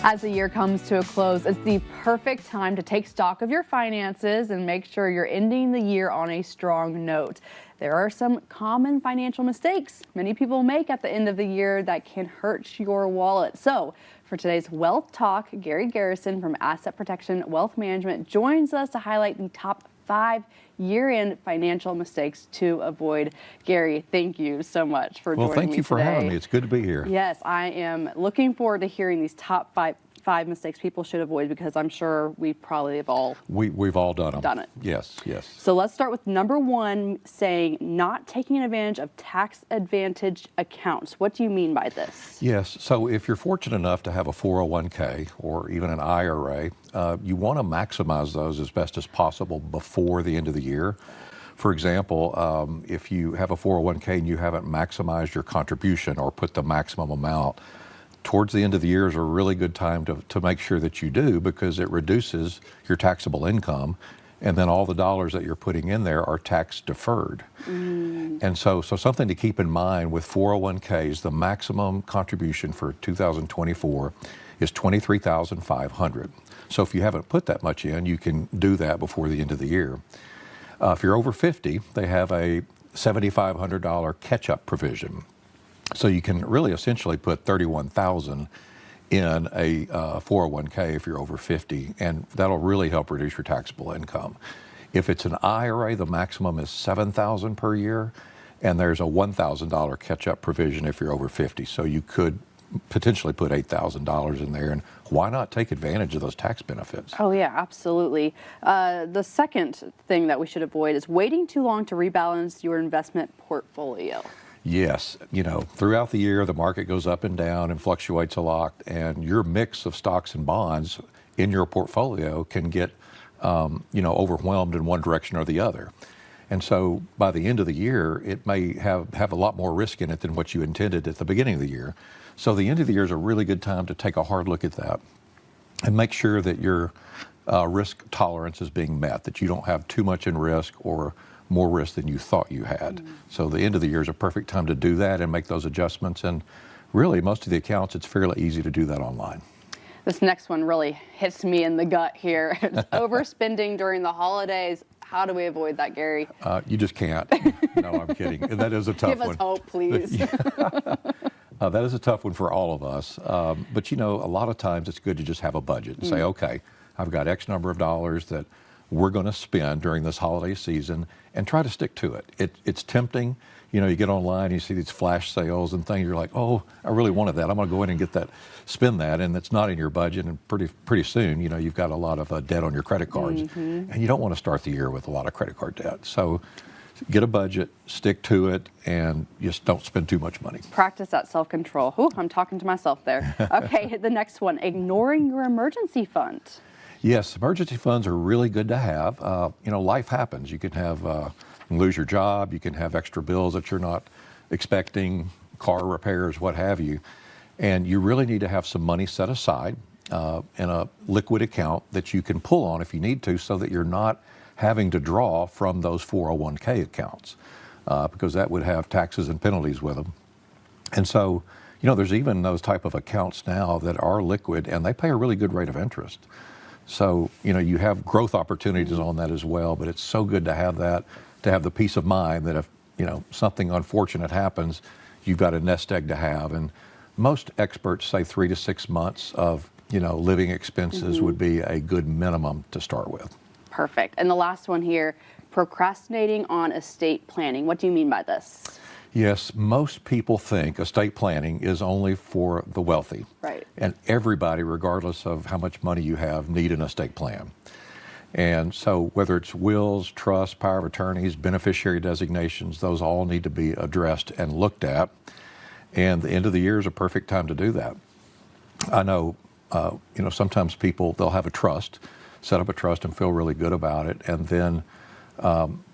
As the year comes to a close, it's the perfect time to take stock of your finances and make sure you're ending the year on a strong note. There are some common financial mistakes many people make at the end of the year that can hurt your wallet. So, for today's Wealth Talk, Garrison from Asset Protection Wealth Management joins us to highlight the top 5 year-end financial mistakes to avoid. Gary, thank you so much for joining me today. Well, thank you for having me. It's good to be here. Yes, I am looking forward to hearing these top five mistakes people should avoid, because I'm sure we probably have all we've all done them. Done it. Yes. So let's start with number 1, saying not taking advantage of tax advantage accounts. What do you mean by this? Yes. So if you're fortunate enough to have a 401k or even an IRA, you want to maximize those as best as possible before the end of the year. For example, if you have a 401k and you haven't maximized your contribution or put the maximum amount, towards the end of the year is a really good time to make sure that you do, because it reduces your taxable income, and then all the dollars that you're putting in there are tax deferred. And so something to keep in mind with 401ks, the maximum contribution for 2024 is $23,500. So if you haven't put that much in, you can do that before the end of the year. If you're over 50, they have a $7,500 catch-up provision. So you can really essentially put $31,000 in a 401k if you're over 50, and that'll really help reduce your taxable income. If it's an IRA, the maximum is $7,000 per year, and there's a $1,000 catch-up provision if you're over 50. So you could potentially put $8,000 in there, and why not take advantage of those tax benefits? Oh yeah, absolutely. The second thing that we should avoid is waiting too long to rebalance your investment portfolio. Yes, throughout the year, the market goes up and down and fluctuates a lot, and your mix of stocks and bonds in your portfolio can get, overwhelmed in one direction or the other. And so by the end of the year, it may have a lot more risk in it than what you intended at the beginning of the year. So the end of the year is a really good time to take a hard look at that and make sure that your risk tolerance is being met, that you don't have too much in risk or more risk than you thought you had. So the end of the year is a perfect time to do that and make those adjustments. And really, most of the accounts, it's fairly easy to do that online. This next one really hits me in the gut here. It's overspending during the holidays. How do we avoid that, Gary? You just can't. No, I'm kidding. That is a tough one. Give us hope, please. That is a tough one for all of us. But a lot of times it's good to just have a budget and say, okay, I've got X number of dollars that we're going to spend during this holiday season, and try to stick to it. It's tempting. You get online, you see these flash sales and things, you're like, oh, I really wanted that. I'm going to go in and get that, spend that, and it's not in your budget, and pretty soon, you've got a lot of debt on your credit cards, and you don't want to start the year with a lot of credit card debt. So get a budget, stick to it, and just don't spend too much money. Practice that self-control. Ooh, I'm talking to myself there. Okay, the next one, ignoring your emergency fund. Yes, emergency funds are really good to have. Life happens. You can lose your job. You can have extra bills that you're not expecting, car repairs, what have you. And you really need to have some money set aside in a liquid account that you can pull on if you need to, so that you're not having to draw from those 401k accounts, because that would have taxes and penalties with them. And so, there's even those type of accounts now that are liquid, and they pay a really good rate of interest. So, you have growth opportunities on that as well, but it's so good to have that, to have the peace of mind that if, something unfortunate happens, you've got a nest egg to have. And most experts say 3 to 6 months of, living expenses would be a good minimum to start with. Perfect. And the last one here, procrastinating on estate planning. What do you mean by this? Yes, most people think estate planning is only for the wealthy. Right. And everybody, regardless of how much money you have, need an estate plan. And so whether it's wills, trusts, power of attorneys, beneficiary designations, those all need to be addressed and looked at. And the end of the year is a perfect time to do that. I know, sometimes people, they'll have a trust, set up a trust and feel really good about it, and then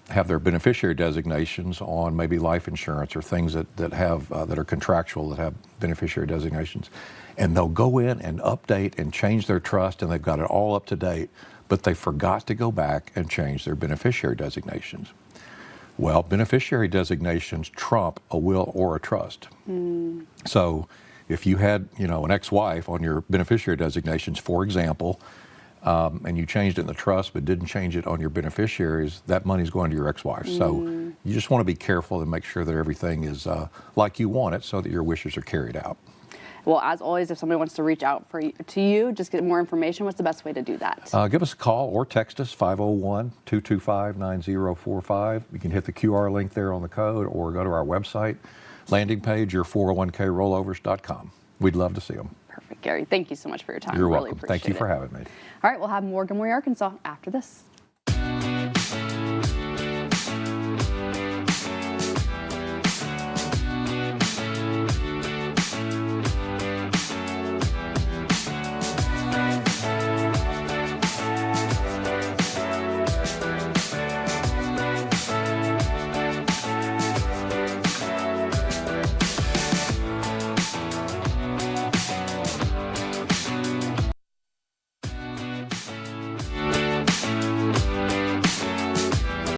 have their beneficiary designations on maybe life insurance or things that are contractual, that have beneficiary designations. And they'll go in and update and change their trust, and they've got it all up to date, but they forgot to go back and change their beneficiary designations. Well, beneficiary designations trump a will or a trust. So If you had, an ex-wife on your beneficiary designations, for example, and you changed it in the trust but didn't change it on your beneficiaries, that money's going to your ex-wife. So you just want to be careful and make sure that everything is like you want it so that your wishes are carried out. Well, as always, if somebody wants to reach out to you, just get more information, what's the best way to do that? Give us a call or text us, 501-225-9045. You can hit the QR link there on the code or go to our website, landing page, your401krollovers.com. We'd love to see them. Perfect, Gary. Thank you so much for your time. You're really welcome. Thank you for having me. All right, we'll have more Good Morning Arkansas after this.